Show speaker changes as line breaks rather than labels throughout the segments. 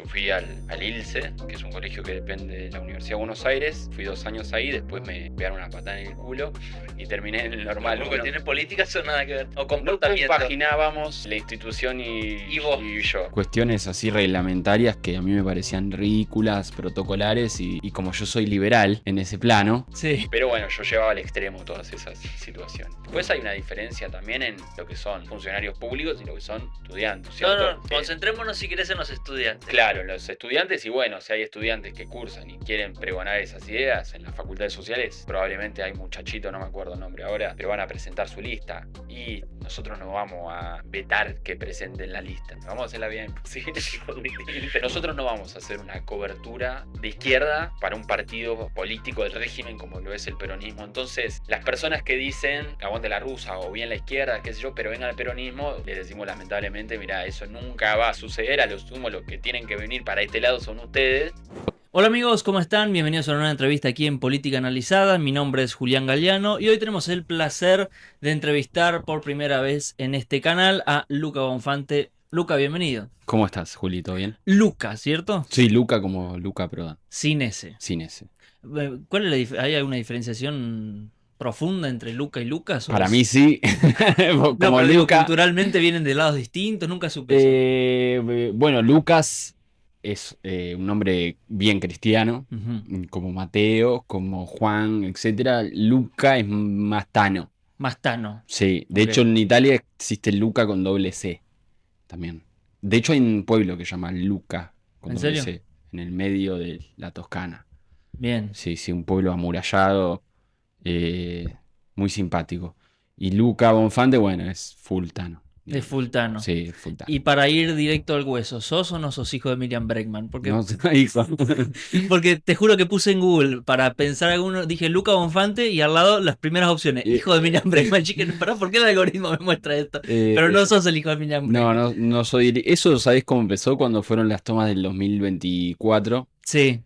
Yo fui al ILSE, que es un colegio que depende de la Universidad de Buenos Aires. Fui 2 años ahí, después me pegaron una patada en el culo y terminé en el normal.
¿Porque tiene políticas o nada que ver? ¿O
No
comportamiento?
compaginábamos la institución
¿Y vos?
y yo. Cuestiones así reglamentarias que a mí me parecían ridículas, protocolares y como yo soy liberal en ese plano.
Sí.
Pero bueno, yo llevaba al extremo todas esas situaciones. Después hay una diferencia también en lo que son funcionarios públicos y lo que son estudiantes, ¿cierto?
No, concentrémonos si querés en los estudiantes.
Claro, los estudiantes, y bueno, si hay estudiantes que cursan y quieren pregonar esas ideas en las facultades sociales, probablemente hay muchachitos, no me acuerdo el nombre ahora, pero van a presentar su lista y nosotros no vamos a vetar que presenten la lista. Vamos a hacer la vida imposible. Nosotros no vamos a hacer una cobertura de izquierda para un partido político del régimen como lo es el peronismo. Entonces, las personas que dicen aguante la rusa o bien la izquierda, qué sé yo, pero vengan al peronismo, les decimos lamentablemente, mira, eso nunca va a suceder. A lo sumo, los que tienen que venir para este lado son ustedes.
Hola amigos, ¿cómo están? Bienvenidos a una nueva entrevista aquí en Política Analizada. Mi nombre es Julián Galeano y hoy tenemos el placer de entrevistar por primera vez en este canal a Luca Bonfante. Luca, bienvenido.
¿Cómo estás, Juli? ¿Todo bien?
Luca, ¿cierto?
Sí, Luca como Luca Prodan.
Sin S.
Sin ese.
¿Cuál es la ¿Hay alguna diferenciación profunda entre Luca y Lucas?
Para mí sí.
No,
Como
pero digo,
Luca.
culturalmente vienen de lados distintos, nunca supe eso.
Bueno, Lucas es un nombre bien cristiano,
Ujú.
como Mateo, como Juan, etcétera. Luca es más tano.
Más Tano.
Sí, de
Ok.
hecho en Italia existe Luca con doble C también. De hecho hay un pueblo que se llama Luca con
¿En
doble
serio?
C, en el medio de la Toscana.
Bien.
Sí, sí, un pueblo amurallado, muy simpático. Y Luca Bonfante, bueno, es full tano.
Es full Tano.
Sí, full tano.
Y para ir directo al hueso, ¿sos o no sos hijo de Miriam Bregman? Porque,
No, hijo.
porque te juro que puse en Google para pensar alguno, dije Luca Bonfante y al lado las primeras opciones, hijo de Miriam Bregman. Chiquen, pará, ¿por qué el algoritmo me muestra esto? Pero no sos el hijo de Miriam Bregman.
No soy. Eso, ¿sabés cómo empezó? Cuando fueron las tomas del 2024.
Sí,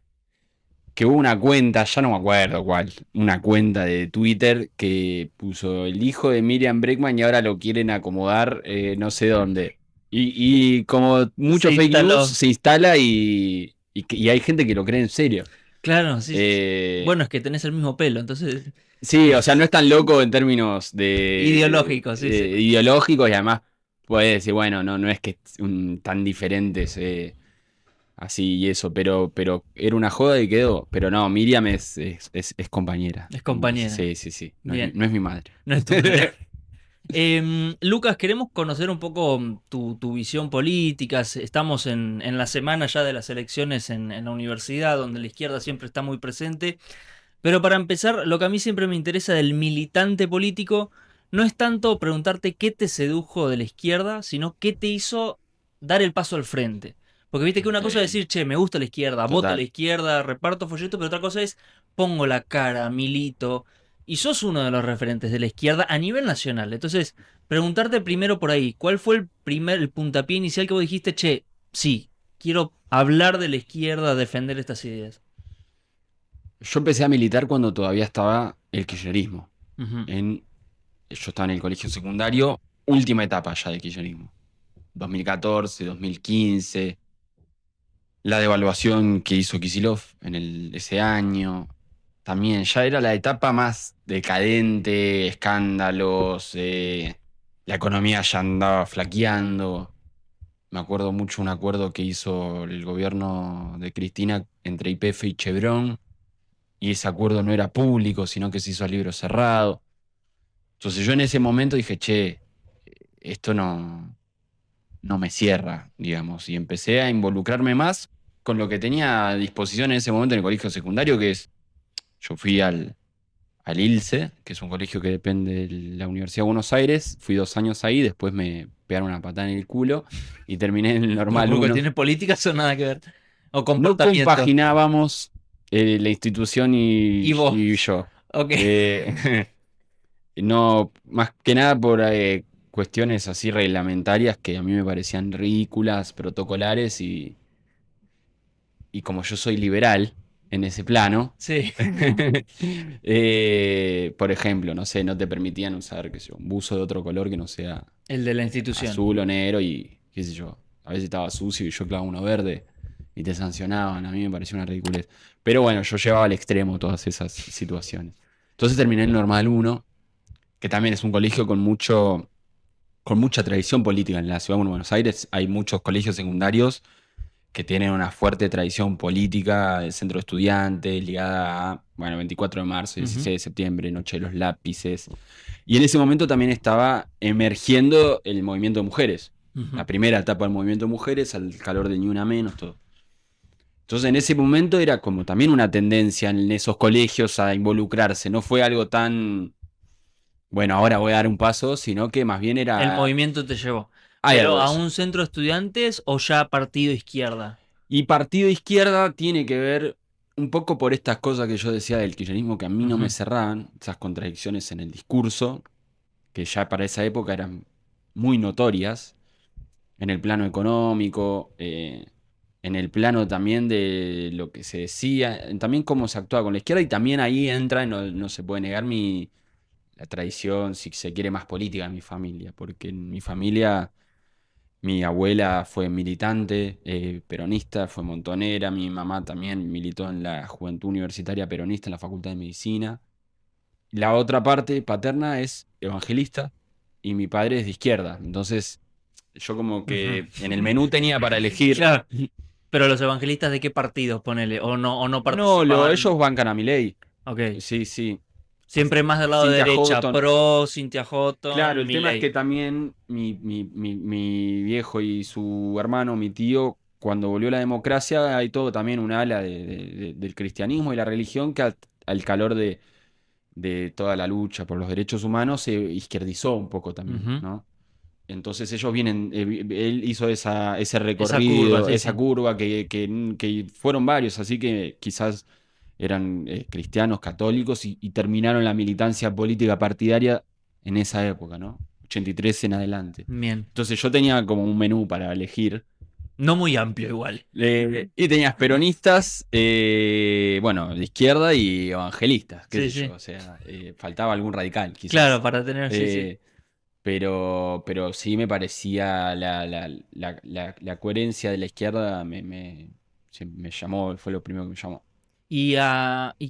Que hubo una cuenta, ya no me acuerdo cuál, una cuenta de Twitter que puso el hijo de Miriam Bregman y ahora lo quieren acomodar no sé dónde. Y como mucho
Se
fake
instaló.
news se instala y hay gente que lo cree en serio.
claro, sí.
Eh,
Bueno, es que tenés el mismo pelo, entonces
sí, o sea, no es tan loco en términos de
ideológico, sí, sí.
ideológicos y además puede decir, bueno, no es que tan diferentes así y eso, pero era una joda y quedó. Pero no, Miriam es compañera.
Es compañera.
Sí. No
Bien.
es mi madre.
No es tu Lucas, queremos conocer un poco tu visión política. Estamos en la semana ya de las elecciones en la universidad, donde la izquierda siempre está muy presente. Pero para empezar, lo que a mí siempre me interesa del militante político no es tanto preguntarte qué te sedujo de la izquierda, sino qué te hizo dar el paso al frente. Porque viste que una cosa es decir, che, me gusta la izquierda, voto a
Total.
la izquierda, reparto folletos, pero otra cosa es pongo la cara, milito. Y sos uno de los referentes de la izquierda a nivel nacional. Entonces, preguntarte primero por ahí, ¿cuál fue el puntapié inicial que vos dijiste, che, sí, quiero hablar de la izquierda, defender estas ideas?
Yo empecé a militar cuando todavía estaba el kirchnerismo.
Ujú.
Yo estaba en el colegio secundario, última etapa ya del kirchnerismo. 2014, 2015. La devaluación que hizo Kicillof ese año. También ya era la etapa más decadente, escándalos, la economía ya andaba flaqueando. Me acuerdo mucho un acuerdo que hizo el gobierno de Cristina entre YPF y Chevron, y ese acuerdo no era público, sino que se hizo a libro cerrado. Entonces yo en ese momento dije, che, esto no me cierra, digamos, y empecé a involucrarme más con lo que tenía a disposición en ese momento en el colegio secundario, que es, yo fui al ILSE, que es un colegio que depende de la Universidad de Buenos Aires. Fui 2 años ahí, después me pegaron una patada en el culo y terminé en el normal
¿Porque
1.
tiene políticas o nada que ver? ¿O
No
comportamiento?
compaginábamos la institución
Y vos.
y yo.
Ok.
No, más que nada por cuestiones así reglamentarias que a mí me parecían ridículas, protocolares y como yo soy liberal en ese plano.
Sí.
Por ejemplo, no sé, no te permitían usar, qué sé yo, un buzo de otro color que no sea
El de la institución.
azul o negro y qué sé yo. A veces estaba sucio y yo clavaba uno verde y te sancionaban. A mí me pareció una ridiculez. Pero bueno, yo llevaba al extremo todas esas situaciones. Entonces terminé en Normal 1, que también es un colegio con mucha tradición política en la ciudad de Buenos Aires. Hay muchos colegios secundarios que tienen una fuerte tradición política, el centro de estudiantes, ligada a, bueno, 24 de marzo, 16 de septiembre, Noche de los Lápices. Y en ese momento también estaba emergiendo el movimiento de mujeres. La primera etapa del movimiento de mujeres, al calor de Ni Una Menos, todo. Entonces en ese momento era como también una tendencia en esos colegios a involucrarse. No fue algo tan, bueno, ahora voy a dar un paso, sino que más bien
El
era...
movimiento te llevó.
Hay algo
¿Pero
de
a
eso.
un centro de estudiantes o ya partido izquierda?
Y partido izquierda tiene que ver un poco por estas cosas que yo decía del kirchnerismo que a mí no me cerraban, esas contradicciones en el discurso, que ya para esa época eran muy notorias, en el plano económico, en el plano también de lo que se decía, también cómo se actuaba con la izquierda, y también ahí entra, no se puede negar la tradición, si se quiere, más política de mi familia, porque en mi familia mi abuela fue militante, peronista, fue montonera, mi mamá también militó en la Juventud Universitaria Peronista en la Facultad de Medicina. La otra parte paterna es evangelista y mi padre es de izquierda, entonces yo como que en el menú tenía para elegir.
Claro. Pero los evangelistas de qué partidos, ponele, o no
No,
participaban.
ellos bancan a Milei.
Ok.
Sí, sí.
Siempre más del lado de
Cynthia
derecha,
Houghton.
pro Cynthia
Claro,
Houghton,
el tema es que
Milei.
también mi viejo y su hermano, mi tío, cuando volvió la democracia, hay todo también un ala del cristianismo y la religión que al calor de toda la lucha por los derechos humanos se izquierdizó un poco también,
Ujú.
¿no? Entonces ellos vienen, él hizo ese
Esa curva,
recorrido,
sí,
esa
sí.
curva que fueron varios, así que quizás eran cristianos, católicos y terminaron la militancia política partidaria en esa época, ¿no? 83 en adelante.
Bien.
Entonces yo tenía como un menú para elegir.
No muy amplio igual.
Y tenías peronistas, bueno, de izquierda y evangelistas, qué
Sí,
sé yo.
sí.
O sea, faltaba algún radical,
Claro,
quizás.
para tener, sí, sí.
Eh, pero sí me parecía la coherencia de la izquierda me llamó, fue lo primero que me llamó.
¿Y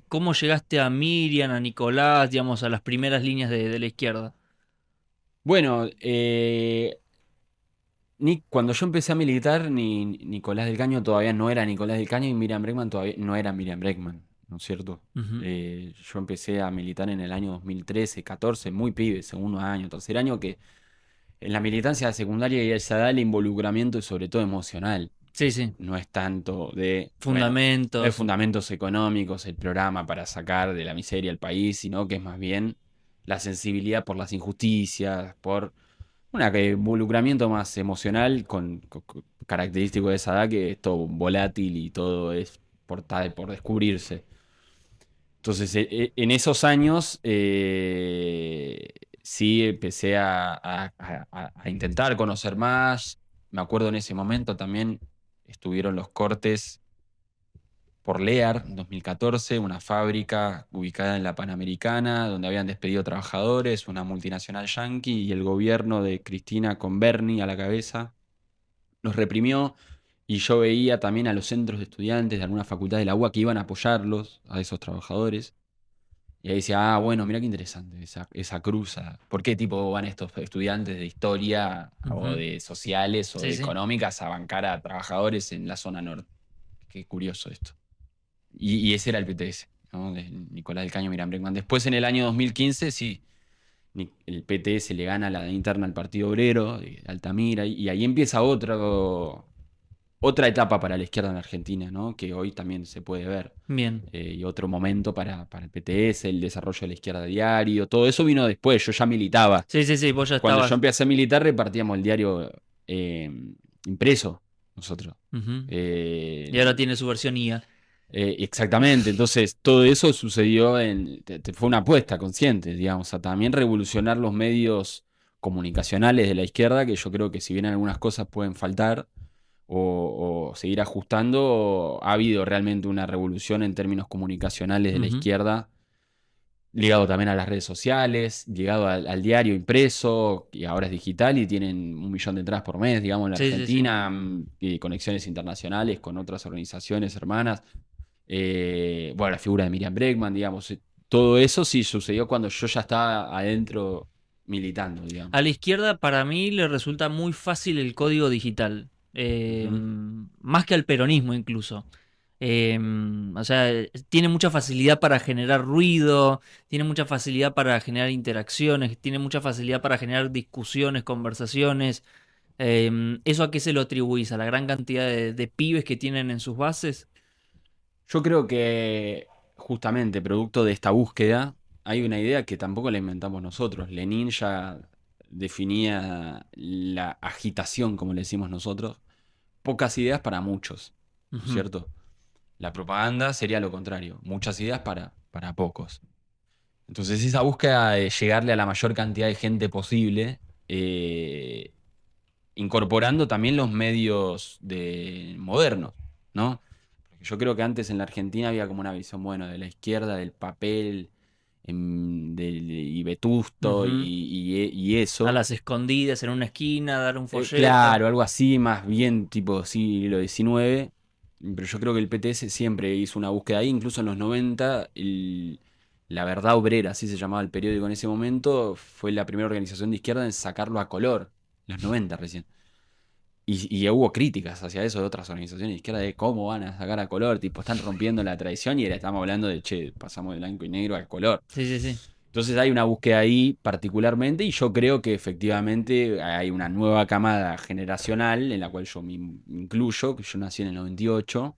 cómo llegaste a Miriam, a Nicolás, digamos, a las primeras líneas de la izquierda?
Bueno, cuando yo empecé a militar, ni Nicolás del Caño todavía no era Nicolás del Caño y Miriam Bregman todavía no era Miriam Bregman, ¿no es cierto?
Ujú.
Yo empecé a militar en el año 2013, 14, muy pibe, segundo año, tercer año, que en la militancia secundaria y esa edad el involucramiento es sobre todo emocional.
Sí, sí.
No es tanto de, bueno, no es
Fundamentos.
fundamentos económicos, el programa para sacar de la miseria al país, sino que es más bien la sensibilidad por las injusticias, por involucramiento más emocional característico de esa edad, que es todo volátil y todo es por descubrirse. Entonces, en esos años sí empecé a intentar conocer más. Me acuerdo en ese momento también estuvieron los cortes por Lear en 2014, una fábrica ubicada en la Panamericana, donde habían despedido trabajadores, una multinacional yanqui y el gobierno de Cristina con Bernie a la cabeza los reprimió. Y yo veía también a los centros de estudiantes de alguna facultad de la UBA que iban a apoyarlos, a esos trabajadores. Y ahí decía, mira qué interesante esa cruza. ¿Por qué tipo van estos estudiantes de historia o
Ujú.
de sociales o
Sí,
de
sí.
económicas a bancar a trabajadores en la zona norte? Qué curioso esto. Y ese era el PTS, ¿no? De Nicolás del Caño, Miriam Bregman. Después, en el año 2015, sí, el PTS le gana la interna al Partido Obrero de Altamira, y ahí empieza otra etapa para la izquierda en Argentina, ¿no? Que hoy también se puede ver.
Bien.
Y otro momento para el PTS, el desarrollo de la izquierda diario, todo eso vino después, yo ya militaba.
Sí, sí, sí, vos ya
Cuando yo
estabas.
empecé a militar repartíamos el diario eh, impreso, nosotros.
Ujú. Y
Eh,
ahora tiene su versión IA.
Exactamente, entonces todo eso sucedió fue una apuesta consciente, digamos, a también revolucionar los medios comunicacionales de la izquierda, que yo creo que si bien algunas cosas pueden faltar o seguir ajustando, ha habido realmente una revolución en términos comunicacionales de la
Ujú.
izquierda ligado también a las redes sociales, ligado al diario impreso, y ahora es digital y tienen 1 millón de entradas por mes, digamos, en la
Sí, sí, sí.
Argentina, y conexiones internacionales con otras organizaciones hermanas. Bueno, la figura de Miriam Bregman, digamos, todo eso sí sucedió cuando yo ya estaba adentro militando, digamos.
A la izquierda, para mí, le resulta muy fácil el código digital.
Ujú.
Más que al peronismo, incluso. O sea, tiene mucha facilidad para generar ruido, tiene mucha facilidad para generar interacciones, tiene mucha facilidad para generar discusiones, conversaciones. ¿Eso a qué se lo atribuís? ¿A la gran cantidad de pibes que tienen en sus bases?
Yo creo que justamente producto de esta búsqueda hay una idea que tampoco la inventamos nosotros. Lenin ya definía la agitación, como le decimos nosotros, pocas ideas para muchos, ¿no es
Ujú.
cierto? La propaganda sería lo contrario, muchas ideas para pocos. Entonces esa búsqueda de llegarle a la mayor cantidad de gente posible, incorporando también los medios modernos, ¿no? Porque yo creo que antes en la Argentina había como una visión, bueno, de la izquierda, del papel, y Vetusto
Ujú.
y
A
eso.
las escondidas en una esquina, dar un folleto.
Claro, algo así, más bien tipo siglo XIX. Pero yo creo que el PTS siempre hizo una búsqueda ahí, incluso en los 90, La Verdad Obrera, así se llamaba el periódico en ese momento, fue la primera organización de izquierda en sacarlo a color, en los 90 recién. Y hubo críticas hacia eso de otras organizaciones de izquierda de cómo van a sacar a color, tipo, están rompiendo la tradición y ahora estamos hablando de, che, pasamos de blanco y negro a color.
Sí, sí, sí.
Entonces hay una búsqueda ahí particularmente y yo creo que efectivamente hay una nueva camada generacional en la cual yo me incluyo, que yo nací en el 98,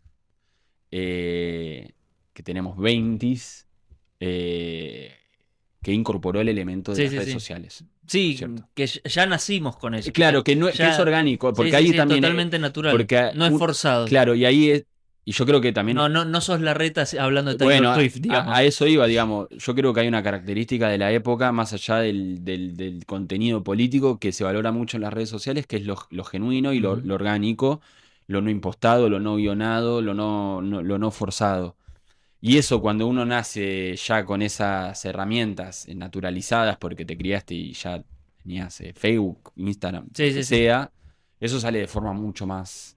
eh, que tenemos 20, eh, que incorporó el elemento de
Sí,
las
sí,
redes
sí.
sociales, ¿no es
Sí,
cierto?
que ya nacimos con eso.
Claro, que es
Ya,
orgánico,
sí,
porque
sí,
ahí
sí, es
también,
totalmente natural.
porque
No es forzado.
claro, y ahí y yo creo que también,
No, no, no sos la reta hablando de Taylor
bueno,
Swift,
a
digamos.
eso iba, digamos, yo creo que hay una característica de la época, más allá del contenido político, que se valora mucho en las redes sociales, que es lo genuino y
Ujú.
lo orgánico, lo no impostado, lo no guionado, lo no forzado. Y eso cuando uno nace ya con esas herramientas naturalizadas porque te criaste y ya tenías Facebook, Instagram, lo
Sí,
que
sí, sí.
sea, eso sale de forma mucho más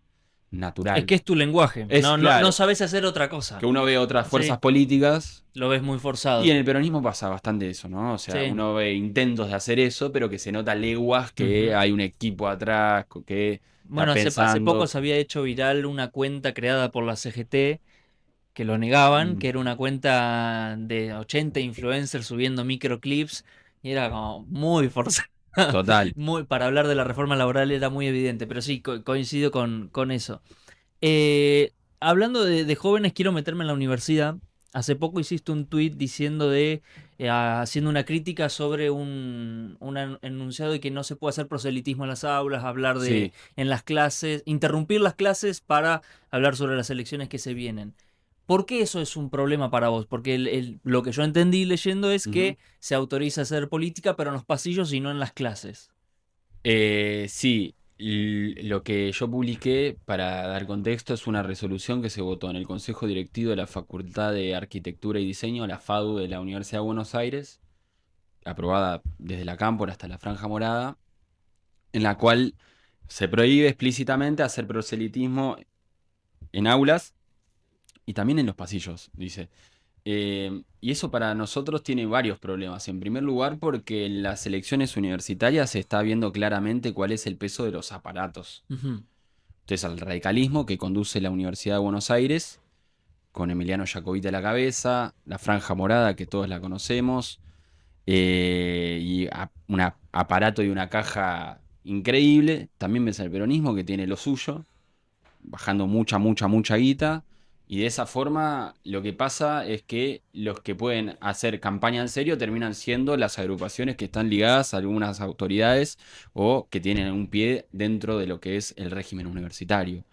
Es
natural.
que es tu lenguaje.
Es
No, no, no
claro,
sabes hacer otra
que
cosa.
uno ve otras fuerzas
Sí,
políticas
lo ves muy
y
forzado.
en el peronismo pasa bastante eso, ¿no? O sea,
Sí.
uno ve intentos de hacer eso, pero que se nota leguas que
Ujú.
hay un equipo atrás que está
Bueno, hace poco
pensando.
se había hecho viral una cuenta creada por la CGT que lo negaban,
Mm,
que era una cuenta de 80 influencers subiendo microclips y era como muy forzado.
total.
Muy, para hablar de la reforma laboral era muy evidente, pero sí, coincido con eso. Hablando de jóvenes, quiero meterme en la universidad. Hace poco hiciste un tweet diciendo haciendo una crítica sobre un enunciado de que no se puede hacer proselitismo en las aulas, hablar
Sí.
en las clases, interrumpir las clases para hablar sobre las elecciones que se vienen. ¿Por qué eso es un problema para vos? Porque lo que yo entendí leyendo es
Ujú.
que se autoriza hacer política, pero en los pasillos y no en las clases.
Sí, lo que yo publiqué, para dar contexto, es una resolución que se votó en el Consejo Directivo de la Facultad de Arquitectura y Diseño, la FADU de la Universidad de Buenos Aires, aprobada desde la Cámpora hasta la Franja Morada, en la cual se prohíbe explícitamente hacer proselitismo en aulas y también en los pasillos, dice. Y eso para nosotros tiene varios problemas. En primer lugar, porque en las elecciones universitarias se está viendo claramente cuál es el peso de los aparatos.
Ujú.
Entonces, al radicalismo que conduce la Universidad de Buenos Aires, con Emiliano Jacobite a la cabeza, la Franja Morada, que todos la conocemos, un aparato y una caja increíble. También ves el peronismo, que tiene lo suyo, bajando mucha guita. Y de esa forma lo que pasa es que los que pueden hacer campaña en serio terminan siendo las agrupaciones que están ligadas a algunas autoridades o que tienen un pie dentro de lo que es el régimen universitario.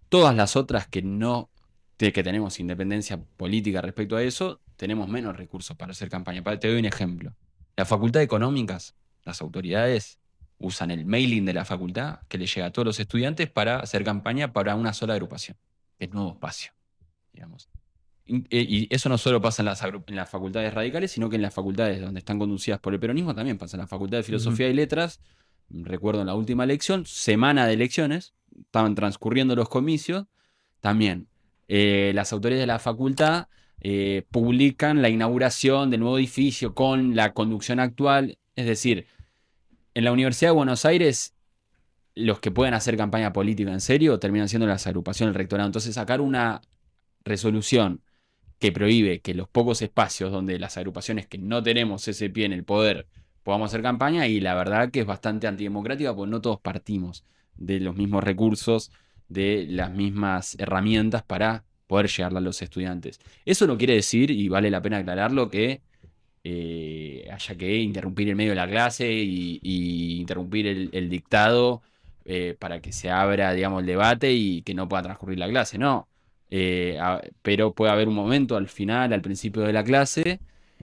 Todas las otras que no, que tenemos independencia política respecto a eso, tenemos menos recursos para hacer campaña. Te doy un ejemplo. La Facultad de Económicas, las autoridades usan el mailing de la facultad que le llega a todos los estudiantes para hacer campaña para una sola agrupación, el Nuevo Espacio, digamos. Y eso no solo pasa en las facultades radicales, sino que en las facultades donde están conducidas por el peronismo también pasa. En la Facultad de
Ujú.
Filosofía y Letras, recuerdo en la última elección, semana de elecciones, estaban transcurriendo los comicios, también las autoridades de la facultad publican la inauguración del nuevo edificio con la conducción actual. Es decir, en la Universidad de Buenos Aires, los que pueden hacer campaña política en serio terminan siendo las agrupaciones del rectorado. Entonces, sacar una resolución que prohíbe que los pocos espacios donde las agrupaciones que no tenemos ese pie en el poder podamos hacer campaña, y la verdad que es bastante antidemocrática porque no todos partimos de los mismos recursos, de las mismas herramientas para poder llegarle a los estudiantes. Eso no quiere decir, y vale la pena aclararlo, que haya que interrumpir el medio de la clase y interrumpir el dictado para que se abra, digamos, el debate y que no pueda transcurrir la clase. No. Pero puede haber un momento al final, al principio de la clase,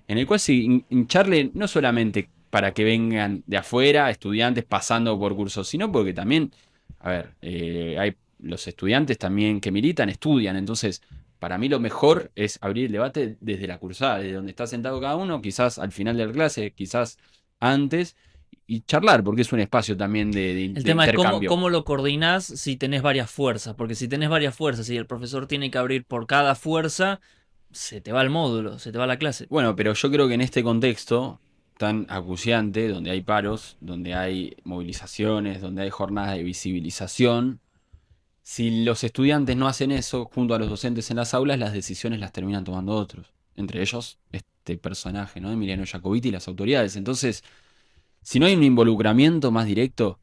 en el cual sí, hincharle no solamente para que vengan de afuera estudiantes pasando por cursos, sino porque también, a ver, hay los estudiantes también que militan, estudian. Entonces, para mí lo mejor es abrir el debate desde la cursada, desde donde está sentado cada uno, quizás al final de la clase, quizás antes, y charlar, porque es un espacio también
El
de
tema es
intercambio.
cómo lo coordinás si tenés varias fuerzas, porque si tenés varias fuerzas y el profesor tiene que abrir por cada fuerza, se te va el módulo, se te va la clase.
Bueno, pero yo creo que en este contexto tan acuciante, donde hay paros, donde hay movilizaciones, donde hay jornadas de visibilización, si los estudiantes no hacen eso junto a los docentes en las aulas, las decisiones las terminan tomando otros. Entre ellos, este personaje, ¿no? Emiliano Jacobiti y las autoridades. Entonces, si no hay un involucramiento más directo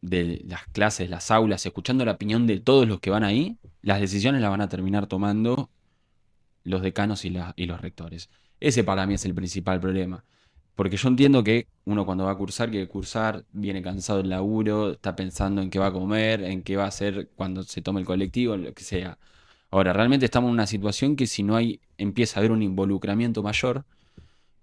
de las clases, las aulas, escuchando la opinión de todos los que van ahí, las decisiones las van a terminar tomando los decanos y los rectores. Ese para mí es el principal problema. Porque yo entiendo que uno cuando va a cursar, quiere cursar, viene cansado del laburo, está pensando en qué va a comer, en qué va a hacer cuando se tome el colectivo, lo que sea. Ahora, realmente estamos en una situación que si no hay, empieza a haber un involucramiento mayor,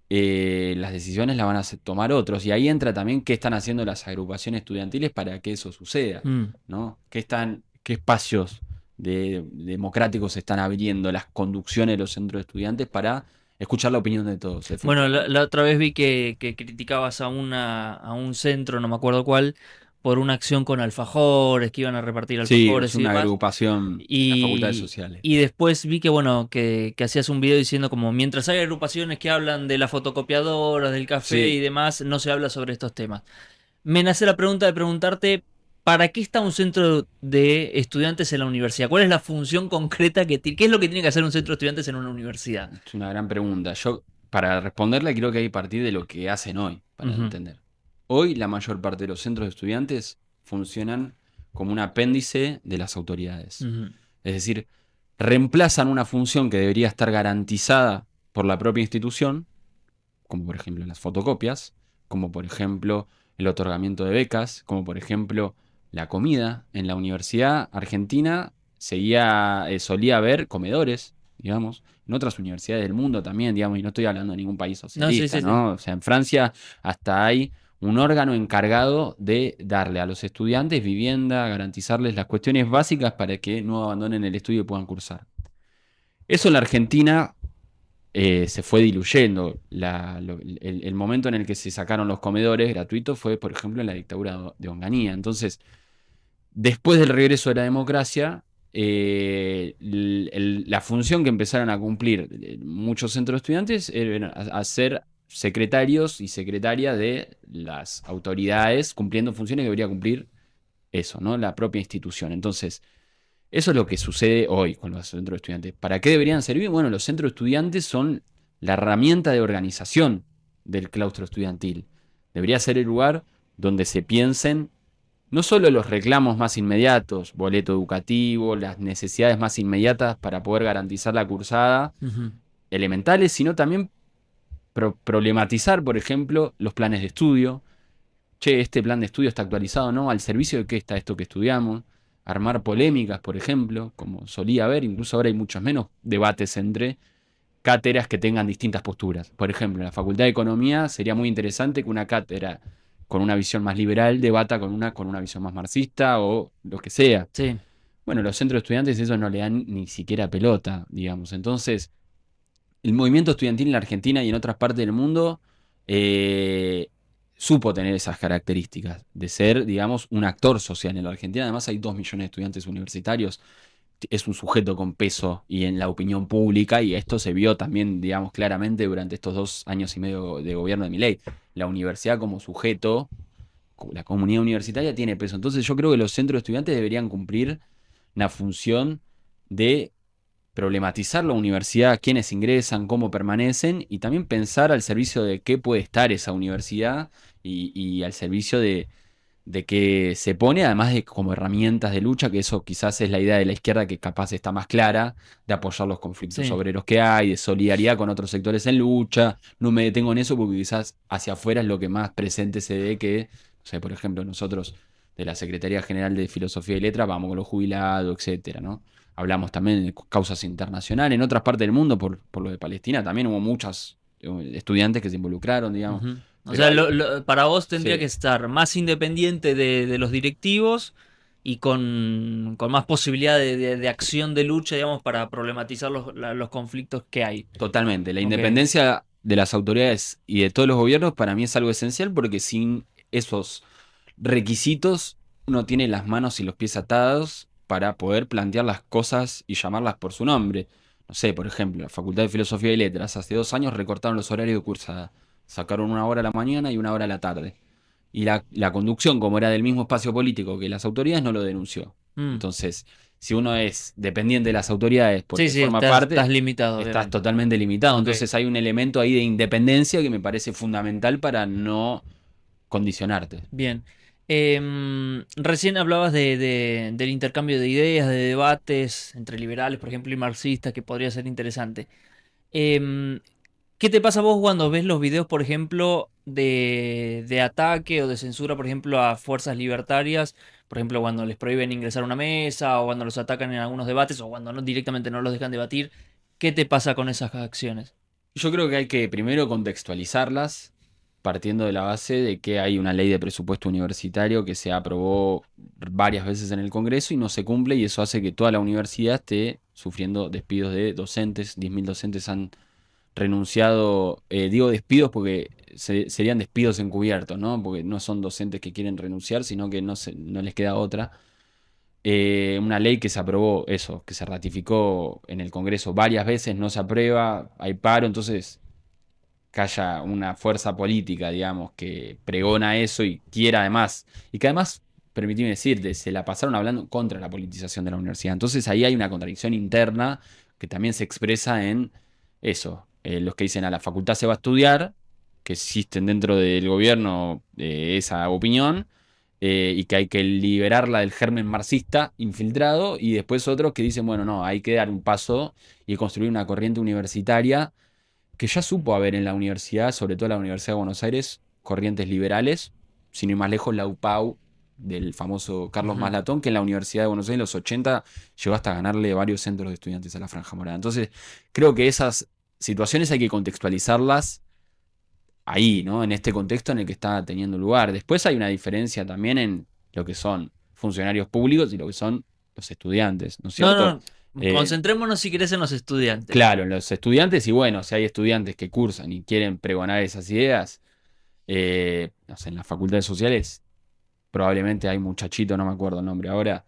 las decisiones las van a tomar otros. Y ahí entra también qué están haciendo las agrupaciones estudiantiles para que eso suceda,
Mm.
¿no? ¿Qué espacios democráticos se están abriendo las conducciones de los centros de estudiantes para escuchar la opinión de todos,
Bueno,
efectivamente?
la otra vez vi que criticabas a un centro, no me acuerdo cuál, por una acción con alfajores, que iban a repartir
Sí, es
alfajores y
una
demás.
agrupación en las facultades sociales.
Y después vi que, bueno, que hacías un video diciendo como mientras hay agrupaciones que hablan de las fotocopiadoras, del café y
Sí,
demás, no se habla sobre estos temas. Me nace la pregunta de preguntarte, ¿para qué está un centro de estudiantes en la universidad? ¿Cuál es la función concreta qué es lo que tiene que hacer un centro de estudiantes en una universidad?
es una gran pregunta. Yo, para responderla, creo que hay que partir de lo que hacen hoy, para
Ujú,
entender. Hoy, la mayor parte de los centros de estudiantes funcionan como un apéndice de las autoridades.
ujú,
Es decir, reemplazan una función que debería estar garantizada por la propia institución, como por ejemplo las fotocopias, como por ejemplo el otorgamiento de becas, como por ejemplo la comida. En la Universidad Argentina solía haber comedores, digamos, en otras universidades del mundo también, digamos, y no estoy hablando de ningún país
no, sí,
socialista,
sí, sí.
¿no? O sea, en Francia hasta hay un órgano encargado de darle a los estudiantes vivienda, garantizarles las cuestiones básicas para que no abandonen el estudio y puedan cursar. Eso en la Argentina se fue diluyendo. El momento en el que se sacaron los comedores gratuitos fue, por ejemplo, en la dictadura de Onganía. Entonces, después del regreso de la democracia, la función que empezaron a cumplir muchos centros de estudiantes era a ser secretarios y secretarias de las autoridades, cumpliendo funciones que debería cumplir eso, ¿no? La propia institución. Entonces, eso es lo que sucede hoy con los centros de estudiantes. ¿Para qué deberían servir? Bueno, los centros de estudiantes son la herramienta de organización del claustro estudiantil. Debería ser el lugar donde se piensen no solo los reclamos más inmediatos, boleto educativo, las necesidades más inmediatas para poder garantizar la cursada,
Ujú.
elementales, sino también problematizar, por ejemplo, los planes de estudio. Che, este plan de estudio está actualizado, ¿no? ¿Al servicio de qué está esto que estudiamos? Armar polémicas, por ejemplo, como solía haber, incluso ahora hay muchos menos debates entre cátedras que tengan distintas posturas. Por ejemplo, en la Facultad de Economía sería muy interesante que una cátedra con una visión más liberal debata con una visión más marxista o lo que sea.
Sí.
Bueno, los centros de estudiantes eso no le dan ni siquiera pelota, digamos. Entonces, el movimiento estudiantil en la Argentina y en otras partes del mundo eh, supo tener esas características de ser, digamos, un actor social. En la Argentina además hay 2 millones de estudiantes universitarios. Es un sujeto con peso y en la opinión pública, y esto se vio también, digamos, claramente durante estos 2 años y medio de gobierno de Milei. La universidad como sujeto, la comunidad universitaria tiene peso. Entonces yo creo que los centros de estudiantes deberían cumplir una función de problematizar la universidad, quiénes ingresan, cómo permanecen, y también pensar al servicio de qué puede estar esa universidad y al servicio de que se pone, además de como herramientas de lucha, que eso quizás es la idea de la izquierda que capaz está más clara, de apoyar los conflictos
Sí.
obreros que hay, de solidaridad con otros sectores en lucha. No me detengo en eso porque quizás hacia afuera es lo que más presente se ve que, no sé, por ejemplo, nosotros de la Secretaría General de Filosofía y Letras vamos con los jubilados, etcétera, ¿no? Hablamos también de causas internacionales. En otras partes del mundo, por lo de Palestina, también hubo muchos estudiantes que se involucraron, digamos.
Ujú. O
Pero
sea,
hay,
para vos tendría que
sí.
estar más independiente de los directivos y con más posibilidad de acción de lucha, digamos, para problematizar los conflictos que hay.
Totalmente. La
Ok.
independencia de las autoridades y de todos los gobiernos para mí es algo esencial porque sin esos requisitos uno tiene las manos y los pies atados para poder plantear las cosas y llamarlas por su nombre. No sé, por ejemplo, la Facultad de Filosofía y Letras hace 2 años recortaron los horarios de cursada. Sacaron 1 hora a la mañana y 1 hora a la tarde. Y la conducción, como era del mismo espacio político que las autoridades, no lo denunció.
Mm.
Entonces, si uno es dependiente de las autoridades
Sí,
porque
sí,
forma
estás
parte,
limitado,
estás
obviamente.
totalmente limitado.
Ok.
Entonces hay un elemento ahí de independencia que me parece fundamental para no condicionarte.
Bien. Recién hablabas del intercambio de ideas, de debates entre liberales, por ejemplo, y marxistas, que podría ser interesante. Em, ¿Qué te pasa a vos cuando ves los videos, por ejemplo, de ataque o de censura, por ejemplo, a fuerzas libertarias? Por ejemplo, cuando les prohíben ingresar a una mesa o cuando los atacan en algunos debates o cuando no, directamente no los dejan debatir. ¿Qué te pasa con esas acciones?
Yo creo que hay que primero contextualizarlas, partiendo de la base de que hay una ley de presupuesto universitario que se aprobó varias veces en el Congreso y no se cumple, y eso hace que toda la universidad esté sufriendo despidos de docentes. 10.000 docentes han renunciado, digo despidos porque serían despidos encubiertos, ¿no? Porque no son docentes que quieren renunciar, sino que no les queda otra. Una ley que se aprobó, eso, que se ratificó en el Congreso varias veces, no se aprueba, hay paro. Entonces que haya una fuerza política, digamos, que pregona eso y quiera además, y que además, permitime decirte, se la pasaron hablando contra la politización de la universidad. Entonces ahí hay una contradicción interna que también se expresa en eso, los que dicen a la facultad se va a estudiar, que existen dentro del gobierno esa opinión. Y que hay que liberarla del germen marxista infiltrado, y después otros que dicen, bueno, no, hay que dar un paso y construir una corriente universitaria que ya supo haber en la universidad, sobre todo en la Universidad de Buenos Aires, corrientes liberales, sin ir más lejos, la UPAU del famoso Carlos
Ujú.
Maslatón, que en la Universidad de Buenos Aires en los 80 llegó hasta ganarle varios centros de estudiantes a la Franja Morada. Entonces, creo que esas situaciones hay que contextualizarlas ahí, ¿no? En este contexto en el que está teniendo lugar. Después hay una diferencia también en lo que son funcionarios públicos y lo que son los estudiantes, ¿no es
No,
cierto?
no,
Eh,
concentrémonos si querés en los estudiantes.
Claro, los estudiantes, y bueno, si hay estudiantes que cursan y quieren pregonar esas ideas, no sé, en las facultades sociales probablemente hay muchachitos, no me acuerdo el nombre ahora,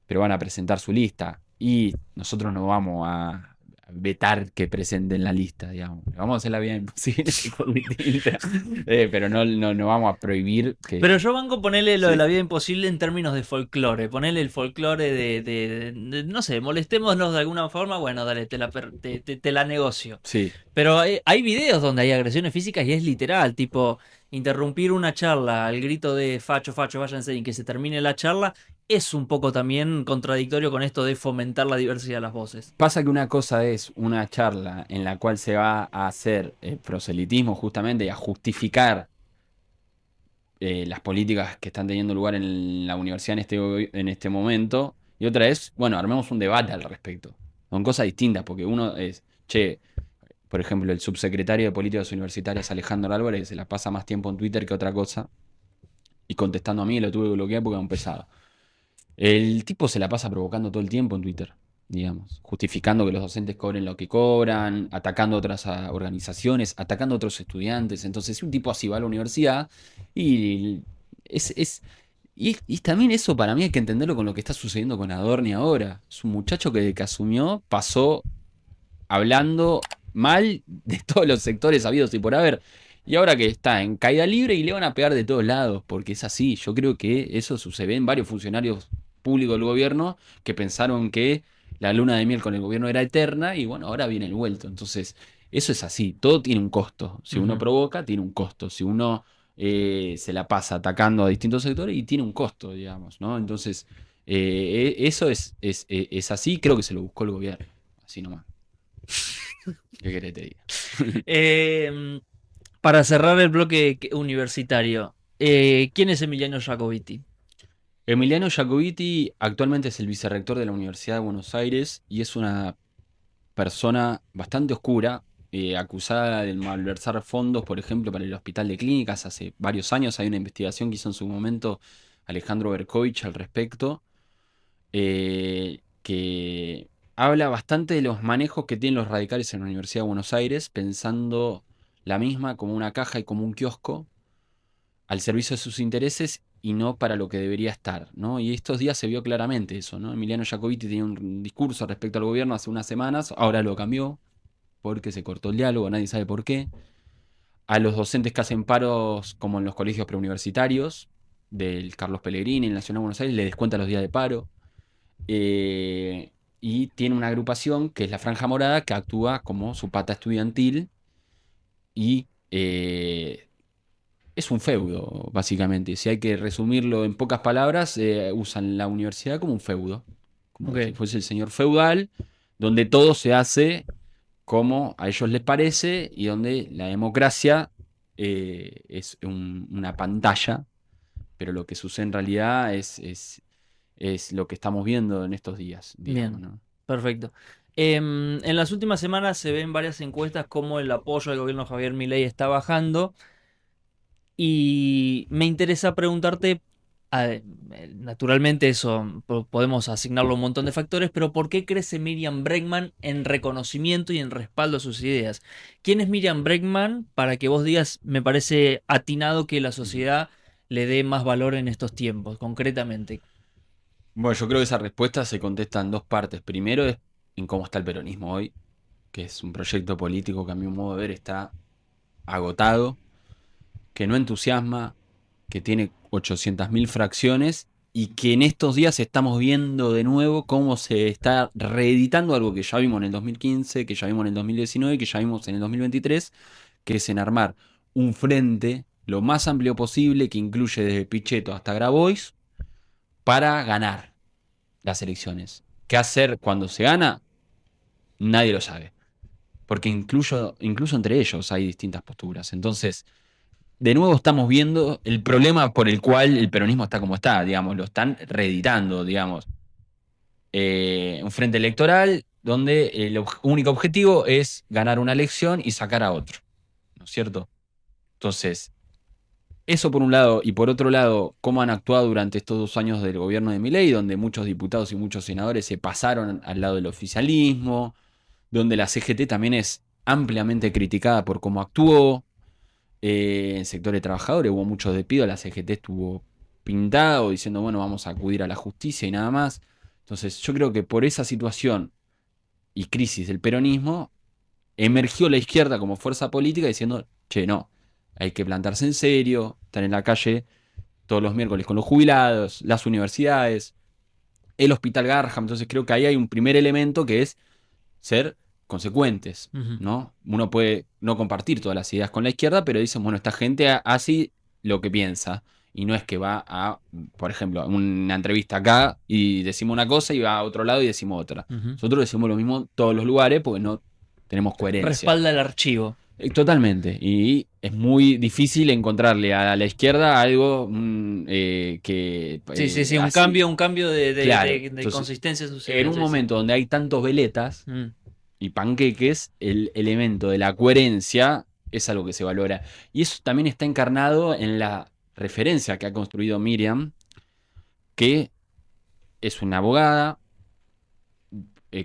pero van a presentar su lista y nosotros no vamos a vetar que presenten la lista, digamos. Le vamos a hacer la vida imposible con distinta, pero no vamos a prohibir que...
Pero yo banco ponerle lo de
Sí,
la vida imposible en términos de folclore. Ponerle el folclore no sé, molestémonos de alguna forma. Bueno, dale, te la negocio.
sí.
Pero hay videos donde hay agresiones físicas y es literal, tipo interrumpir una charla al grito de facho, facho, váyanse y que se termine la charla, es un poco también contradictorio con esto de fomentar la diversidad de las voces.
Pasa que una cosa es una charla en la cual se va a hacer proselitismo justamente y a justificar las políticas que están teniendo lugar en la universidad en este momento. Y otra es, bueno, armemos un debate al respecto. Son cosas distintas, porque uno es, che, por ejemplo, el subsecretario de Políticas Universitarias, Alejandro Álvarez, se la pasa más tiempo en Twitter que otra cosa, y contestando a mí lo tuve que bloquear porque era un pesado. El tipo se la pasa provocando todo el tiempo en Twitter, digamos, justificando que los docentes cobren lo que cobran, atacando otras organizaciones, atacando a otros estudiantes. Entonces, si un tipo así va a la universidad y y también eso para mí hay que entenderlo con lo que está sucediendo con Adorni ahora. Es un muchacho que desde que asumió pasó hablando mal de todos los sectores habidos y por haber. Y ahora que está en caída libre y le van a pegar de todos lados, porque es así. Yo creo que eso sucede en varios funcionarios públicos del gobierno que pensaron que la luna de miel con el gobierno era eterna y bueno, ahora viene el vuelto. Entonces, eso es así. Todo tiene un costo. Si uno
Ujú.
provoca, tiene un costo. Si uno se la pasa atacando a distintos sectores y tiene un costo, digamos, ¿no? Entonces, eso es así. Creo que se lo buscó el gobierno. Así nomás. ¿Qué querés que te diga?
Eh, para cerrar el bloque universitario, ¿quién es Emiliano Jacobiti?
Emiliano Jacobiti actualmente es el vicerrector de la Universidad de Buenos Aires y es una persona bastante oscura, acusada de malversar fondos, por ejemplo, para el Hospital de Clínicas. Hace varios años hay una investigación que hizo en su momento Alejandro Berkovich al respecto, que habla bastante de los manejos que tienen los radicales en la Universidad de Buenos Aires, pensando la misma como una caja y como un kiosco al servicio de sus intereses y no para lo que debería estar, ¿no? Y estos días se vio claramente eso, ¿no? Emiliano Jacobiti tenía un discurso respecto al gobierno hace unas semanas, ahora lo cambió porque se cortó el diálogo, nadie sabe por qué. A los docentes que hacen paros, como en los colegios preuniversitarios, del Carlos Pellegrini en la Nacional de Buenos Aires, le descuenta los días de paro. Y tiene una agrupación que es la Franja Morada, que actúa como su pata estudiantil y es un feudo, básicamente. Si hay que resumirlo en pocas palabras, usan la universidad como un feudo, como si
Ok,
fuese el señor feudal, donde todo se hace como a ellos les parece y donde la democracia es una pantalla, pero lo que sucede en realidad es lo que estamos viendo en estos días, digamos,
bien,
¿no?
perfecto. En las últimas semanas se ven varias encuestas como el apoyo del gobierno de Javier Milei está bajando. Y me interesa preguntarte, naturalmente eso podemos asignarlo a un montón de factores, pero ¿por qué crece Miriam Bregman en reconocimiento y en respaldo a sus ideas? ¿Quién es Miriam Bregman para que vos digas, me parece atinado que la
Ujú.
sociedad le dé más valor en estos tiempos, concretamente?
Bueno, yo creo que esa respuesta se contesta en dos partes. Primero es en cómo está el peronismo hoy, que es un proyecto político que a mi modo de ver está agotado, que no entusiasma, que tiene 800.000 fracciones y que en estos días estamos viendo de nuevo cómo se está reeditando algo que ya vimos en el 2015, que ya vimos en el 2019, que ya vimos en el 2023, que es en armar un frente lo más amplio posible que incluye desde Pichetto hasta Grabois para ganar las elecciones. ¿Qué hacer cuando se gana? Nadie lo sabe. Porque incluso entre ellos hay distintas posturas. Entonces, de nuevo estamos viendo el problema por el cual el peronismo está como está, digamos, lo están reeditando, digamos. Un frente electoral donde el único objetivo es ganar una elección y sacar a otro, ¿no es cierto? Entonces, eso por un lado, y por otro lado, cómo han actuado durante estos 2 años del gobierno de Milei, donde muchos diputados y muchos senadores se pasaron al lado del oficialismo, donde la CGT también es ampliamente criticada por cómo actuó. En sector de trabajadores hubo muchos despidos, la CGT estuvo pintada o diciendo, bueno, vamos a acudir a la justicia y nada más. Entonces, yo creo que por esa situación y crisis del peronismo, emergió la izquierda como fuerza política diciendo, che, no, hay que plantarse en serio, estar en la calle todos los miércoles con los jubilados, las universidades, el Hospital Garham. Entonces, creo que ahí hay un primer elemento que es ser consecuentes,
Ujú.
¿no? Uno puede no compartir todas las ideas con la izquierda, pero dicen, bueno, esta gente hace lo que piensa. Y no es que va a, por ejemplo, a una entrevista acá y decimos una cosa y va a otro lado y decimos otra.
Ujú.
Nosotros decimos lo mismo en todos los lugares porque no tenemos coherencia.
Respalda el archivo.
Totalmente. Y es muy difícil encontrarle a la izquierda algo que
Sí, sí, sí,
así.
un cambio
Claro.
de
Entonces,
consistencia en sus
en
ideas,
un
sí, sí.
momento donde hay tantos veletas,
Mm.
y panqueques, el elemento de la coherencia es algo que se valora. Y eso también está encarnado en la referencia que ha construido Miriam, que es una abogada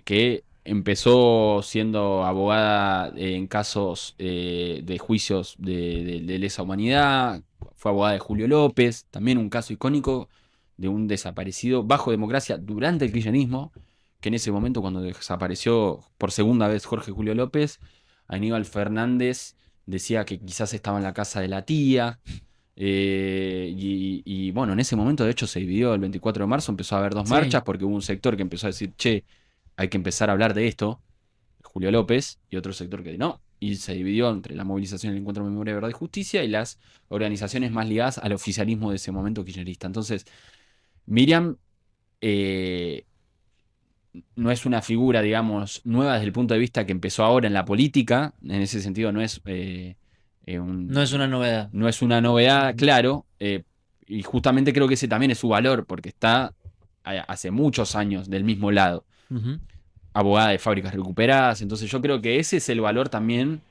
que empezó siendo abogada en casos de juicios de lesa humanidad, fue abogada de Julio López, también un caso icónico de un desaparecido bajo democracia durante el kirchnerismo, que en ese momento cuando desapareció por segunda vez Jorge Julio López, Aníbal Fernández decía que quizás estaba en la casa de la tía. Y bueno, en ese momento de hecho se dividió el 24 de marzo, empezó a haber dos
Sí.
marchas porque hubo un sector que empezó a decir, che, hay que empezar a hablar de esto, Julio López, y otro sector que no, y se dividió entre la movilización del Encuentro de Memoria, Verdad y Justicia y las organizaciones más ligadas al oficialismo de ese momento kirchnerista. Entonces, Miriam eh, no es una figura, digamos, nueva desde el punto de vista que empezó ahora en la política, en ese sentido no es,
No es una novedad.
no es una novedad, claro, y justamente creo que ese también es su valor, porque está hace muchos años del mismo lado.
Ujú.
Abogada de fábricas recuperadas. Entonces yo creo que ese es el valor también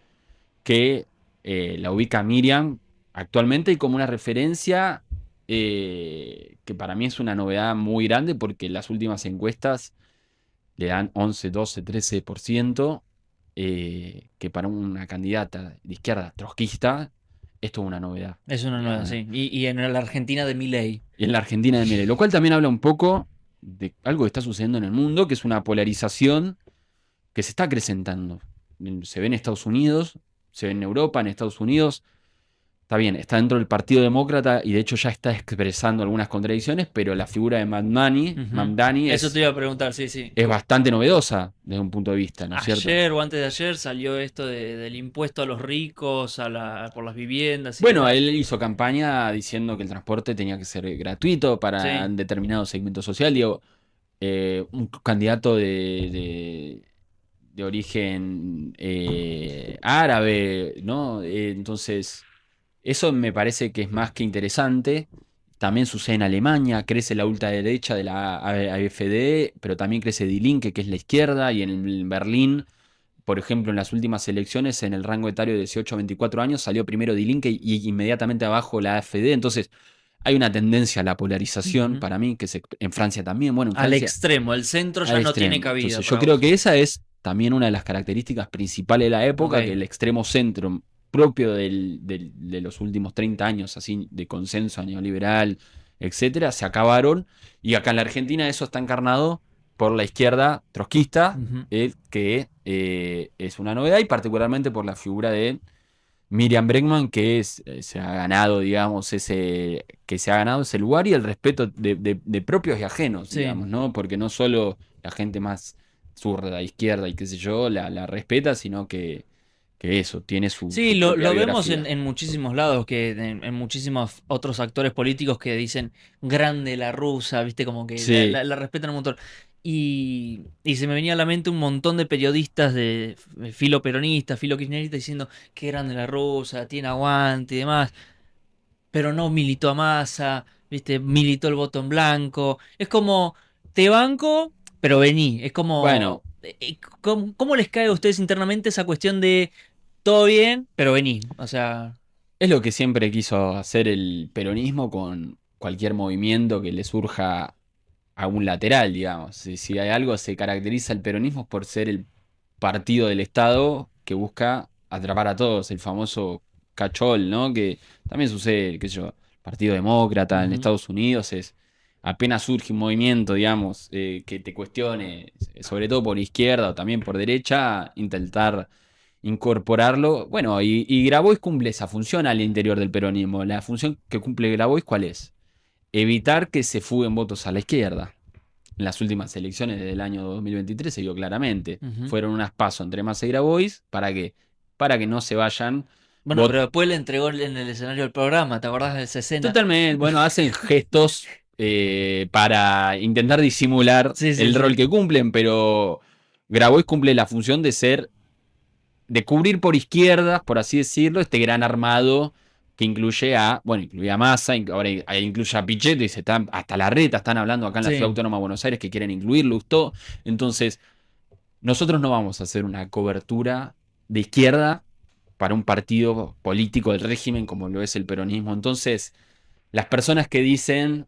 que la ubica Miriam actualmente y como una referencia que para mí es una novedad muy grande porque las últimas encuestas le dan 11, 12, 13%, que para una candidata de izquierda trotskista esto es una novedad.
Es una novedad, sí. Y en la Argentina de Milei.
Y en la Argentina de Milei, lo cual también habla un poco de algo que está sucediendo en el mundo, que es una polarización que se está acrecentando. Se ve en Estados Unidos, se ve en Europa, en Estados Unidos. Está bien, está dentro del Partido Demócrata y de hecho ya está expresando algunas contradicciones, pero la figura de Mamdani
Eso te iba a preguntar, sí, sí.
es bastante novedosa desde un punto de vista, ¿no es cierto?
Ayer o antes de ayer salió esto del impuesto a los ricos, por las viviendas y
Bueno,
demás.
él hizo campaña diciendo que el transporte tenía que ser gratuito para
Sí.
un determinado segmento social. Digo, un candidato de origen árabe, ¿no? Entonces, eso me parece que es más que interesante. También sucede en Alemania, crece la ultraderecha de la AfD, pero también crece Die Linke, que es la izquierda, y en Berlín, por ejemplo, en las últimas elecciones, en el rango etario de 18 a 24 años, salió primero Die Linke y inmediatamente abajo la AfD. Entonces, hay una tendencia a la polarización
Ujú.
para mí, en Francia también. Bueno, en
Al
Francia
extremo, el centro ya
al
no tiene
extremo.
cabida
Entonces yo
para
creo
vos.
que esa es también una de las características principales de la época, que
Ok.
el extremo centro propio de los últimos 30 años, así, de consenso neoliberal, etcétera, se acabaron. Y acá en la Argentina eso está encarnado por la izquierda trotskista,
Ujú.
que es una novedad, y particularmente por la figura de Miriam Bregman, que se ha ganado, digamos, que se ha ganado ese lugar y el respeto de propios y ajenos,
Sí.
digamos, ¿no? Porque no solo la gente más zurda, izquierda y qué sé yo, la respeta, sino que eso, tiene
Sí,
su
lo,
propia
lo vemos
biografía.
en muchísimos lados, que en muchísimos otros actores políticos que dicen grande la rusa, viste, como que
Sí,
la respetan un montón. Y se me venía a la mente un montón de periodistas de filo peronista, filo kirchnerista diciendo qué grande la rusa, tiene aguante y demás, pero no militó a Massa, viste, militó el voto en blanco. Es como, te banco, pero vení. Es como,
bueno,
¿cómo les cae a ustedes internamente esa cuestión de todo bien, pero vení? O sea,
es lo que siempre quiso hacer el peronismo con cualquier movimiento que le surja a un lateral, digamos. Si hay algo se caracteriza el peronismo es por ser el partido del Estado que busca atrapar a todos, el famoso cachol, ¿no? Que también sucede, qué sé yo, Partido Demócrata en
ujú.
Estados Unidos es apenas surge un movimiento, digamos, que te cuestione, sobre todo por izquierda o también por derecha, intentar incorporarlo. Bueno, y Grabois cumple esa función al interior del peronismo. La función que cumple Grabois, ¿cuál es? Evitar que se fuguen votos a la izquierda. En las últimas elecciones del año 2023 se vio claramente.
Ujú.
Fueron unas pasos entre Massa y Grabois para que no se vayan
Bueno, pero
votos.
después le entregó en el escenario del programa, ¿te acordás de esa escena?
Totalmente, bueno, hacen gestos para intentar disimular
Sí, sí,
el rol
sí.
que cumplen, pero Grabois cumple la función de cubrir por izquierdas, por así decirlo, este gran armado que incluye a Massa, ahora incluye a Pichetto y hasta la reta están hablando acá en la Ciudad
Sí.
Autónoma de Buenos Aires que quieren incluirlo, todo. Entonces, nosotros no vamos a hacer una cobertura de izquierda para un partido político del régimen como lo es el peronismo. Entonces, las personas que dicen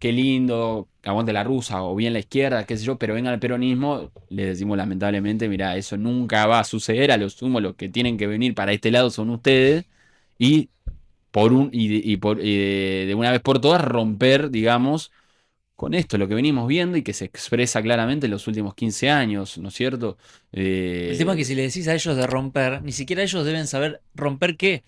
qué lindo, aguante la rusa o bien la izquierda, qué sé yo, pero venga el peronismo, le decimos lamentablemente, mirá, eso nunca va a suceder, a lo sumo los que tienen que venir para este lado son ustedes, y de una vez por todas romper, digamos, con esto, lo que venimos viendo y que se expresa claramente en los últimos 15 años, ¿no es cierto?
El tema es que
Eh,
si le decís a ellos de romper, ni siquiera ellos deben saber romper qué.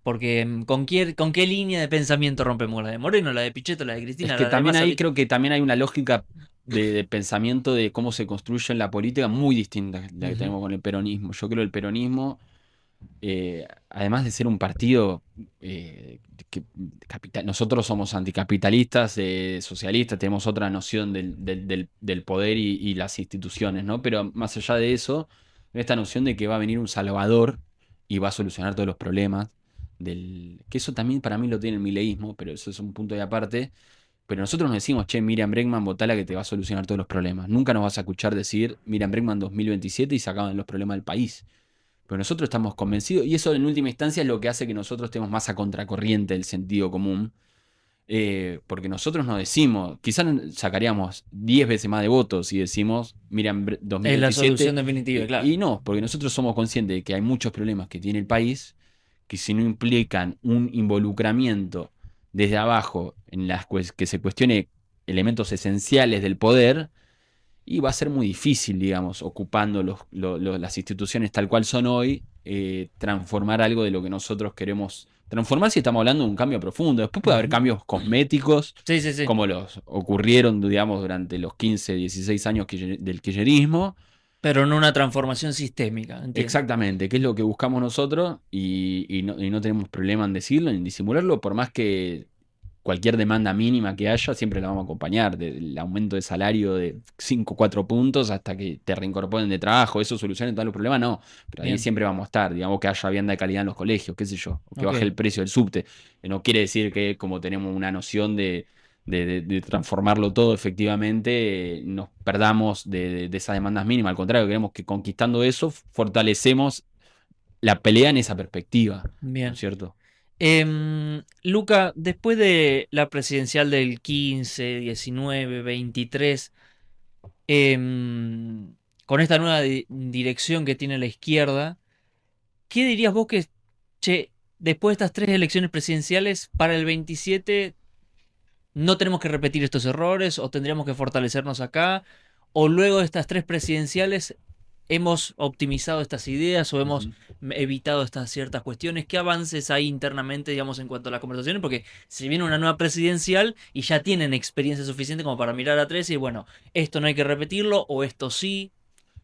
Porque con qué línea de pensamiento rompemos? ¿La de Moreno, la de Pichetto, la de
es
Cristina,
que
la de
también
Massa?
ahí creo que también hay una lógica de pensamiento de cómo se construye en la política muy distinta a la que
Ujú.
tenemos con el peronismo. Yo creo que el peronismo, además de ser un partido nosotros somos anticapitalistas, socialistas, tenemos otra noción del poder y las instituciones, ¿no? Pero más allá de eso, esta noción de que va a venir un salvador y va a solucionar todos los problemas, que eso también para mí lo tiene el mileísmo, pero eso es un punto de aparte. Pero nosotros nos decimos, che, Miriam Bregman, votala que te va a solucionar todos los problemas. Nunca nos vas a escuchar decir Miriam Bregman 2027 y se acaban los problemas del país. Pero nosotros estamos convencidos, y eso en última instancia es lo que hace que nosotros estemos más a contracorriente del sentido común. Porque nosotros nos decimos, quizás sacaríamos 10 veces más de votos si decimos, Miriam
Es la
2027.
solución definitiva, claro.
Y no, porque nosotros somos conscientes de que hay muchos problemas que tiene el país que si no implican un involucramiento desde abajo en las que se cuestione elementos esenciales del poder, y va a ser muy difícil, digamos, ocupando las instituciones tal cual son hoy, transformar algo de lo que nosotros queremos transformar si estamos hablando de un cambio profundo. Después puede haber
Ujú.
cambios cosméticos,
Sí, sí, sí.
como los ocurrieron, digamos, durante los 15, 16 años del kirchnerismo.
Pero no una transformación sistémica, entiendo.
Exactamente, que es lo que buscamos nosotros y no tenemos problema en decirlo, en disimularlo, por más que cualquier demanda mínima que haya, siempre la vamos a acompañar, del aumento de salario de 5 o 4 puntos hasta que te reincorporen de trabajo, eso soluciona todos los problemas, no, pero ahí
Bien,
siempre vamos a estar, digamos que haya vivienda de calidad en los colegios, qué sé yo, o que baje
ok.
el precio del subte. No quiere decir que como tenemos una noción de transformarlo todo efectivamente, nos perdamos de esas demandas mínimas, al contrario, queremos que conquistando eso fortalecemos la pelea en esa perspectiva, ¿no es
Bien.
cierto?
Luca, después de la presidencial del 15, 19, 23, em, con esta nueva dirección que tiene la izquierda, ¿qué dirías vos que, che, después de estas tres elecciones presidenciales, para el 27 no tenemos que repetir estos errores o tendríamos que fortalecernos acá? ¿O luego de estas tres presidenciales hemos optimizado estas ideas o hemos
Ujú.
evitado estas ciertas cuestiones? ¿Qué avances hay internamente, digamos, en cuanto a las conversaciones? Porque si viene una nueva presidencial y ya tienen experiencia suficiente como para mirar a tres y bueno, esto no hay que repetirlo o esto sí.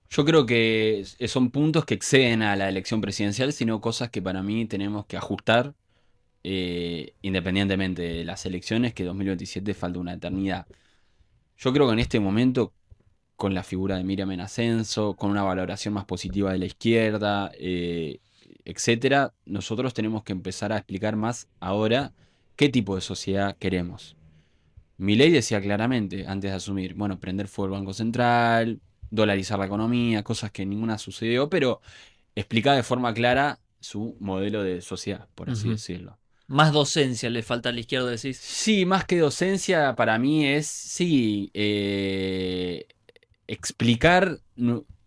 Yo creo que son puntos que exceden a la elección presidencial, sino cosas que para mí tenemos que ajustar independientemente de las elecciones, que 2027 falta una eternidad. Yo creo que en este momento, con la figura de Miriam en ascenso, con una valoración más positiva de la izquierda, etcétera, nosotros tenemos que empezar a explicar más ahora qué tipo de sociedad queremos. Milei decía claramente, antes de asumir, bueno, prender fuego el Banco Central, dolarizar la economía, cosas que ninguna sucedió, pero explicaba de forma clara su modelo de sociedad, por así
Ujú.
decirlo.
Más docencia le falta a la izquierda, decís.
Sí, más que docencia, para mí es, sí, explicar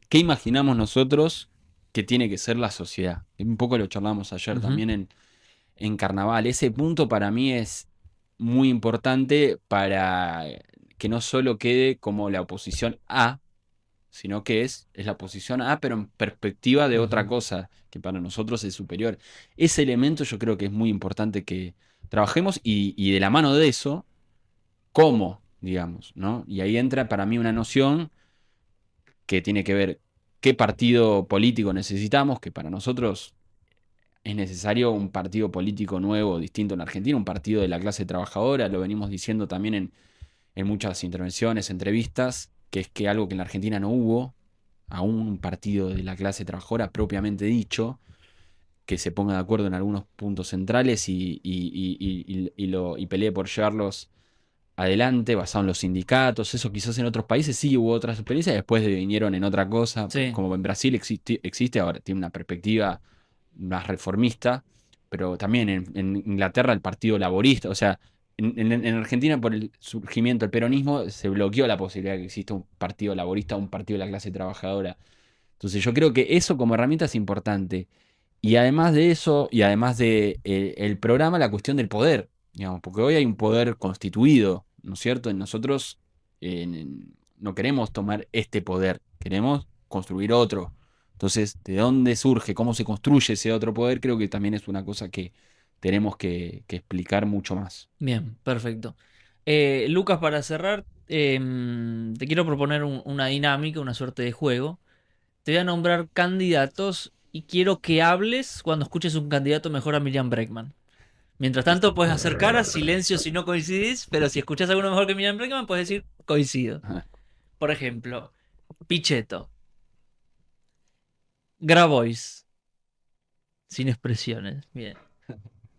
qué imaginamos nosotros que tiene que ser la sociedad. Un poco lo charlamos ayer
Ujú.
también en Carnaval. Ese punto para mí es muy importante para que no solo quede como la oposición A, sino que es la oposición A, pero en perspectiva de otra
Ujú.
cosa, que para nosotros es superior. Ese elemento yo creo que es muy importante que trabajemos y de la mano de eso, ¿cómo? Digamos, ¿no? Y ahí entra para mí una noción que tiene que ver qué partido político necesitamos, que para nosotros es necesario un partido político nuevo, distinto en Argentina, un partido de la clase trabajadora, lo venimos diciendo también en muchas intervenciones, entrevistas, que es que algo que en la Argentina no hubo, aún un partido de la clase trabajadora propiamente dicho, que se ponga de acuerdo en algunos puntos centrales y pelee por llevarlos adelante, basado en los sindicatos. Eso quizás en otros países sí hubo otras experiencias, después vinieron en otra cosa,
Sí.
como en Brasil existe ahora, tiene una perspectiva más reformista, pero también en Inglaterra el Partido Laborista, o sea, en Argentina, por el surgimiento del peronismo, se bloqueó la posibilidad de que exista un partido laborista, un partido de la clase trabajadora. Entonces yo creo que eso como herramienta es importante. Y además de eso, y además de el programa, la cuestión del poder, digamos, porque hoy hay un poder constituido, ¿no es cierto? Y nosotros no queremos tomar este poder, queremos construir otro. Entonces, ¿de dónde surge? ¿Cómo se construye ese otro poder? Creo que también es una cosa que tenemos que explicar mucho más.
Bien, perfecto. Lucas, para cerrar, te quiero proponer una dinámica, una suerte de juego. Te voy a nombrar candidatos y quiero que hables cuando escuches un candidato mejor a Miriam Bregman. Mientras tanto, puedes hacer caras, silencio si no coincidís, pero si escuchás alguno mejor que Miriam Bregman, puedes decir coincido.
Ajá.
Por ejemplo, Pichetto, Grabois, sin expresiones. Bien.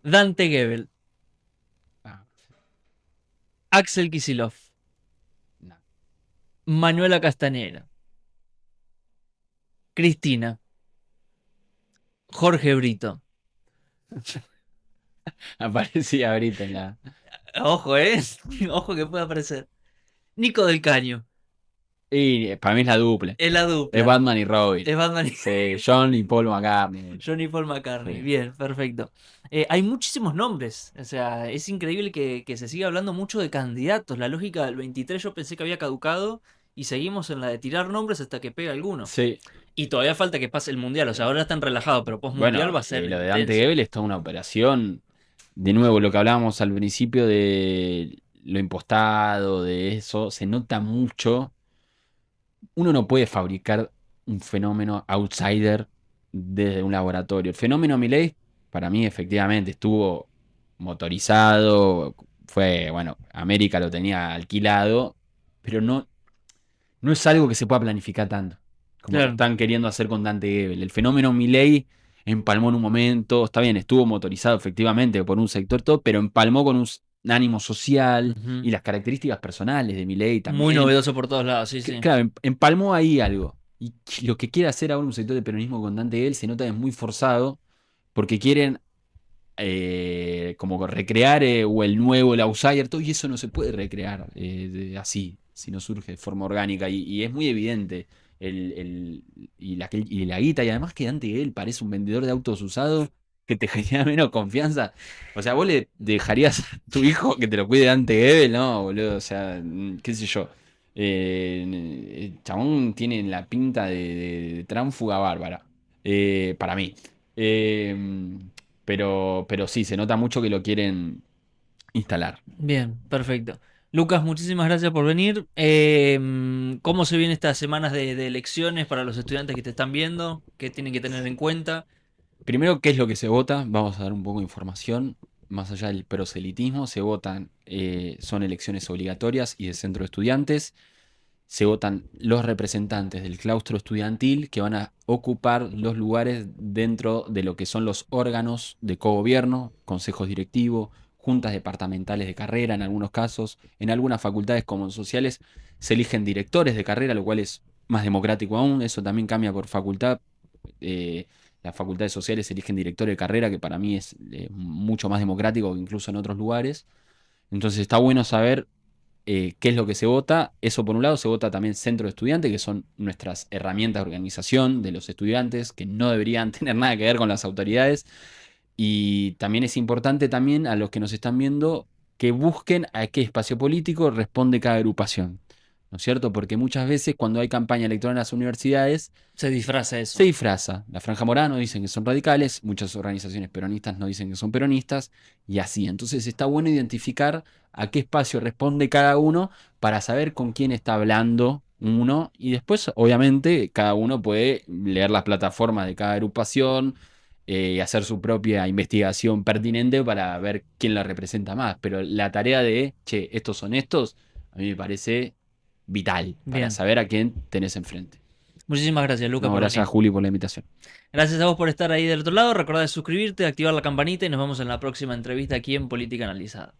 Dante Gebel,
Ah,
Axel Kicillof,
no.
Manuela Castañeda, Cristina, Jorge Brito.
Aparecía ahorita en la.
Ojo, Ojo que puede aparecer. Nico del Caño.
Y para mí es la dupla.
Es la
Es
dupla.
Batman y Robin.
Es Batman y
Sí, John y Paul McCartney.
Johnny Paul McCartney.
Sí.
Bien, perfecto. Hay muchísimos nombres. O sea, es increíble que se siga hablando mucho de candidatos. La lógica del 23 yo pensé que había caducado y seguimos en la de tirar nombres hasta que pega alguno.
Sí.
Y todavía falta que pase el mundial. O sea, ahora están relajados, pero post-mundial
Bueno,
va a ser
lo de Dante
intenso.
Gebel es toda una operación. De nuevo, lo que hablábamos al principio de lo impostado, de eso, se nota mucho. Uno no puede fabricar un fenómeno outsider desde un laboratorio. El fenómeno Milei, para mí, efectivamente, estuvo motorizado. Fue, bueno, América lo tenía alquilado, pero no es algo que se pueda planificar tanto, como lo
Claro.
están queriendo hacer con Dante Gebel. El fenómeno Milei empalmó en un momento, está bien, estuvo motorizado efectivamente por un sector todo, pero empalmó con un ánimo social
Ujú.
y las características personales de Milei
Muy
también.
novedoso por todos lados, sí, sí.
Claro, empalmó ahí algo. Y lo que quiere hacer ahora un sector de peronismo con Dante Gebel se nota que es muy forzado, porque quieren como recrear o el nuevo, el outsider, todo, y eso no se puede recrear así, si no surge de forma orgánica, y es muy evidente. Y la guita, y además que Dante Gebel parece un vendedor de autos usados que te genera menos confianza. O sea, vos le dejarías a tu hijo que te lo cuide Dante Gebel, ¿no, boludo? O sea, qué sé yo. El chabón tiene la pinta de tránfuga bárbara, para mí. Pero sí, se nota mucho que lo quieren instalar.
Bien, perfecto. Lucas, muchísimas gracias por venir. ¿Cómo se vienen estas semanas de elecciones para los estudiantes que te están viendo? ¿Qué tienen que tener en cuenta?
Primero, ¿qué es lo que se vota? Vamos a dar un poco de información. Más allá del proselitismo, se votan, son elecciones obligatorias y de centro de estudiantes. Se votan los representantes del claustro estudiantil que van a ocupar los lugares dentro de lo que son los órganos de cogobierno, consejos directivos, juntas departamentales de carrera en algunos casos. En algunas facultades como sociales se eligen directores de carrera, lo cual es más democrático aún. Eso también cambia por facultad. Las facultades sociales eligen directores de carrera, que para mí es mucho más democrático que incluso en otros lugares. Entonces está bueno saber qué es lo que se vota. Eso por un lado. Se vota también centro de estudiantes, que son nuestras herramientas de organización de los estudiantes, que no deberían tener nada que ver con las autoridades. Y también es importante también a los que nos están viendo que busquen a qué espacio político responde cada agrupación, ¿no es cierto? Porque muchas veces cuando hay campaña electoral en las universidades
Se disfraza eso.
se disfraza. La Franja Morada nos dicen que son radicales, muchas organizaciones peronistas nos dicen que son peronistas, y así. Entonces está bueno identificar a qué espacio responde cada uno para saber con quién está hablando uno, y después, obviamente, cada uno puede leer las plataformas de cada agrupación y hacer su propia investigación pertinente para ver quién la representa más. Pero la tarea de, che, estos son estos, a mí me parece vital para
Bien.
saber a quién tenés enfrente.
Muchísimas gracias, Lucas,
No,
por
gracias a
venir.
Juli por la invitación.
Gracias a vos por estar ahí del otro lado. Recordá de suscribirte, activar la campanita y nos vemos en la próxima entrevista aquí en Política Analizada.